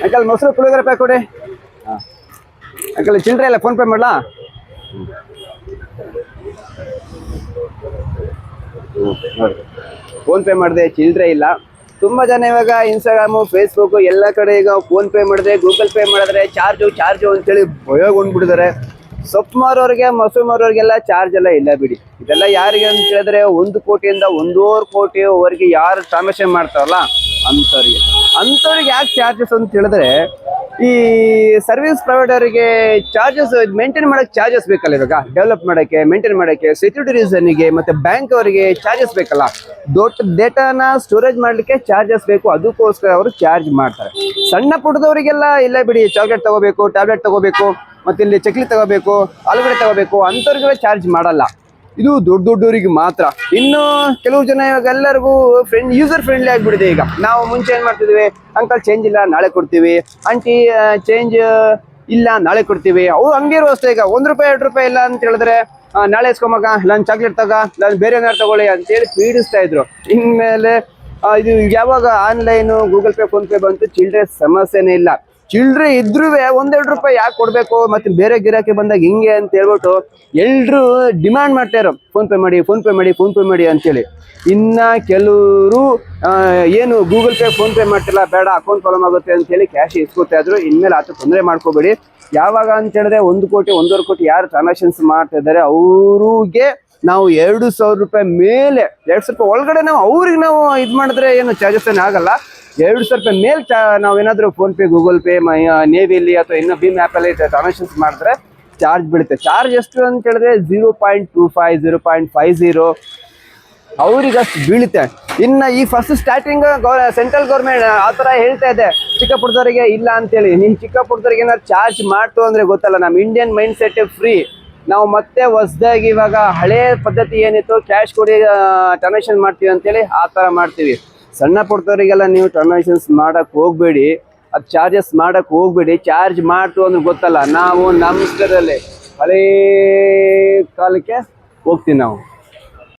Uncle ಮೊಸರು puliyogare pack ಕೊಡಿ. ಹಾಂ ಅಂಕಲ್ ಚಿಲ್ಲರೆ ಇಲ್ಲ, ಫೋನ್ ಪೇ ಮಾಡಲಾ? ನೋಡಿ ಫೋನ್ ಪೇ ಮಾಡಿದೆ, ಚಿಲ್ಲರೆ ಇಲ್ಲ. ತುಂಬ ಜನ ಇವಾಗ ಇನ್ಸ್ಟಾಗ್ರಾಮು ಫೇಸ್ಬುಕ್ಕು ಎಲ್ಲ ಕಡೆ ಈಗ ಫೋನ್ ಪೇ ಮಾಡಿದ್ರೆ ಗೂಗಲ್ ಪೇ ಮಾಡಿದ್ರೆ ಚಾರ್ಜು ಅಂತೇಳಿ ಭಯಗೊಂಡ್ಬಿಟ್ಟಿದ್ದಾರೆ. ಸೊಪ್ಪು ಮಾರೋರಿಗೆ ಮೊಸರು ಮಾರೋರಿಗೆಲ್ಲ ಚಾರ್ಜ್ ಎಲ್ಲ ಇಲ್ಲ ಬಿಡಿ. ಇದೆಲ್ಲ ಯಾರಿಗೆ ಅಂತ ಹೇಳಿದ್ರೆ 1 ಕೋಟಿಯಿಂದ 1.5 ಕೋಟಿವರೆಗೆ ಯಾರು ಟ್ರಾನ್ಸಾಕ್ಷನ್ ಮಾಡ್ತಾರಲ್ಲ ಅಂಥವ್ರಿಗೆ ಯಾಕೆ ಚಾರ್ಜಸ್ ಅಂತ ಹೇಳಿದ್ರೆ, ಈ ಸರ್ವಿಸ್ ಪ್ರೊವೈಡರಿಗೆ ಚಾರ್ಜಸ್ ಮೇಂಟೈನ್ ಮಾಡೋಕ್ಕೆ ಚಾರ್ಜಸ್ ಬೇಕಲ್ಲ. ಇವಾಗ ಡೆವಲಪ್ ಮಾಡೋಕ್ಕೆ, ಮೇಂಟೈನ್ ಮಾಡೋಕ್ಕೆ, ಸೆಕ್ಯೂರಿಟಿ ರೀಸನ್ಗೆ ಮತ್ತು ಬ್ಯಾಂಕ್ ಅವರಿಗೆ ಚಾರ್ಜಸ್ ಬೇಕಲ್ಲ. ದೊಡ್ಡ ಡೇಟಾನ ಸ್ಟೋರೇಜ್ ಮಾಡಲಿಕ್ಕೆ ಚಾರ್ಜಸ್ ಬೇಕು, ಅದಕ್ಕೋಸ್ಕರ ಅವರು ಚಾರ್ಜ್ ಮಾಡ್ತಾರೆ. ಸಣ್ಣ ಪುಟ್ಟದವರಿಗೆಲ್ಲ ಇಲ್ಲ ಬಿಡಿ, ಚಾಕ್ಲೇಟ್ ತಗೋಬೇಕು, ಟ್ಯಾಬ್ಲೆಟ್ ತಗೋಬೇಕು, ಮತ್ತು ಇಲ್ಲಿ ಚಕ್ಲಿ ತಗೋಬೇಕು, ಆಲೂಗಡ್ಡೆ ತಗೋಬೇಕು, ಅಂಥವ್ರಿಗೆಲ್ಲ ಚಾರ್ಜ್ ಮಾಡಲ್ಲ. ಇದು ದೊಡ್ಡವರಿಗೆ ಮಾತ್ರ. ಇನ್ನು ಕೆಲವು ಜನ ಇವಾಗ ಎಲ್ಲರಿಗೂ ಯೂಸರ್ ಫ್ರೆಂಡ್ಲಿ ಆಗಿಬಿಟ್ಟಿದೆ. ಈಗ ನಾವು ಮುಂಚೆ ಏನು ಮಾಡ್ತಿದ್ವಿ, ಅಂಕಲ್ ಚೇಂಜ್ ಇಲ್ಲ ನಾಳೆ ಕೊಡ್ತೀವಿ, ಆಂಟಿ ಚೇಂಜ್ ಇಲ್ಲ ನಾಳೆ ಕೊಡ್ತೀವಿ. ಅವು ಹಂಗೆ ಇರೋ ಅಷ್ಟೇ. ಈಗ ₹1 ₹2 ಇಲ್ಲ ಅಂತ ಹೇಳಿದ್ರೆ ನಾಳೆ ಇಸ್ಕೊಂಬಾಗ, ನಾನು ಚಾಕ್ಲೇಟ್ ತಗ, ನಾನು ಬೇರೆ ಏನಾರು ತಗೊಳ್ಳಿ ಅಂತೇಳಿ ಪೀಡಿಸ್ತಾ ಇದ್ರು. ಇನ್ಮೇಲೆ ಇದು ಯಾವಾಗ online Google pay phone pay ಬಂತು, ಚಿಲ್ಲರೆ ಸಮಸ್ಯೆನೇ ಇಲ್ಲ. ಚಿಲ್ಲರೆ ಇದ್ರೂ ₹1-2 ಯಾಕೆ ಕೊಡಬೇಕು, ಮತ್ತು ಬೇರೆ ಗಿರಾಕಿ ಬಂದಾಗ ಹಿಂಗೆ ಅಂತ ಹೇಳ್ಬಿಟ್ಟು ಎಲ್ಲರೂ ಡಿಮ್ಯಾಂಡ್ ಮಾಡ್ತಾಯಿರೋ ಫೋನ್ ಪೇ ಮಾಡಿ ಅಂತೇಳಿ. ಇನ್ನು ಕೆಲವರು ಏನು ಗೂಗಲ್ ಪೇ ಫೋನ್ ಪೇ ಮಾಡ್ತಿಲ್ಲ, ಬೇಡ ಅಕೌಂಟ್ ಪ್ರಾಬ್ಲಮ್ ಆಗುತ್ತೆ ಅಂತೇಳಿ ಕ್ಯಾಶ್ ಇಸ್ಕೊತಾ ಇದ್ರು. ಇನ್ಮೇಲೆ ಆತ ತೊಂದರೆ ಮಾಡ್ಕೋಬೇಡಿ. ಯಾವಾಗ ಅಂತ ಹೇಳಿದ್ರೆ 1 ಕೋಟಿ 1.5 ಕೋಟಿ ಯಾರು ಟ್ರಾನ್ಸಾಕ್ಷನ್ಸ್ ಮಾಡ್ತಾ ಇದ್ದಾರೆ ಅವ್ರಿಗೆ ನಾವು ₹2,000 ಮೇಲೆ, ₹2,000 ಒಳಗಡೆ ನಾವು ಅವ್ರಿಗೆ ನಾವು ಇದು ಮಾಡಿದ್ರೆ ಏನು ಚಾರ್ಜಸ್ ಏನು ಆಗಲ್ಲ. ₹2,000 ಮೇಲೆ ನಾವೇನಾದರೂ ಫೋನ್ ಪೇ, ಗೂಗಲ್ ಪೇ, ನೇವಿಯಲ್ಲಿ ಅಥವಾ ಇನ್ನು ಭೀಮ್ ಆ್ಯಪಲ್ಲಿ ಟ್ರಾನ್ಸಾಕ್ಷನ್ಸ್ ಮಾಡಿದ್ರೆ ಚಾರ್ಜ್ ಬೀಳುತ್ತೆ. ಚಾರ್ಜ್ ಎಷ್ಟು ಅಂತ ಹೇಳಿದ್ರೆ 0.25 0.50 ಅವ್ರಿಗಷ್ಟು ಬೀಳುತ್ತೆ. ಇನ್ನು ಈ ಫಸ್ಟ್ ಸ್ಟಾರ್ಟಿಂಗ್ ಸೆಂಟ್ರಲ್ ಗೌರ್ಮೆಂಟ್ ಆ ಥರ ಹೇಳ್ತಾ ಇದೆ ಚಿಕ್ಕ ಪುಟ್ಟದವರಿಗೆ ಇಲ್ಲ ಅಂತೇಳಿ. ನೀನು ಚಿಕ್ಕ ಪುಟ್ಟದವ್ರಿಗೆ ಏನಾದ್ರು ಚಾರ್ಜ್ ಮಾಡ್ತು ಅಂದರೆ ಗೊತ್ತಲ್ಲ, ನಮ್ಮ ಇಂಡಿಯನ್ ಮೈಂಡ್ ಸೆಟ್ ಫ್ರೀ. ನಾವು ಮತ್ತೆ ಹೊಸದಾಗಿ ಇವಾಗ ಹಳೇ ಪದ್ಧತಿ ಏನಿತ್ತು, ಕ್ಯಾಶ್ ಕೊಡಿ ಟ್ರಾನ್ಸಾಕ್ಷನ್ ಮಾಡ್ತೀವಿ ಅಂತೇಳಿ ಆ ಥರ ಮಾಡ್ತೀವಿ. ಸಣ್ಣ ಪುಟ್ಟದವರಿಗೆಲ್ಲ ನೀವು ಟ್ರಾನ್ಸಾಕ್ಷನ್ಸ್ ಮಾಡೋಕ್ಕೆ ಹೋಗಬೇಡಿ, ಅದು ಚಾರ್ಜಸ್ ಮಾಡೋಕ್ಕೆ ಹೋಗಬೇಡಿ. ಚಾರ್ಜ್ ಮಾಡ್ತು ಅಂದ್ರೆ ಗೊತ್ತಲ್ಲ, ನಾವು ನಮ್ಮ ಇಷ್ಟದಲ್ಲಿ ಹಳೇ ಕಾಲಕ್ಕೆ ಹೋಗ್ತೀವಿ ನಾವು.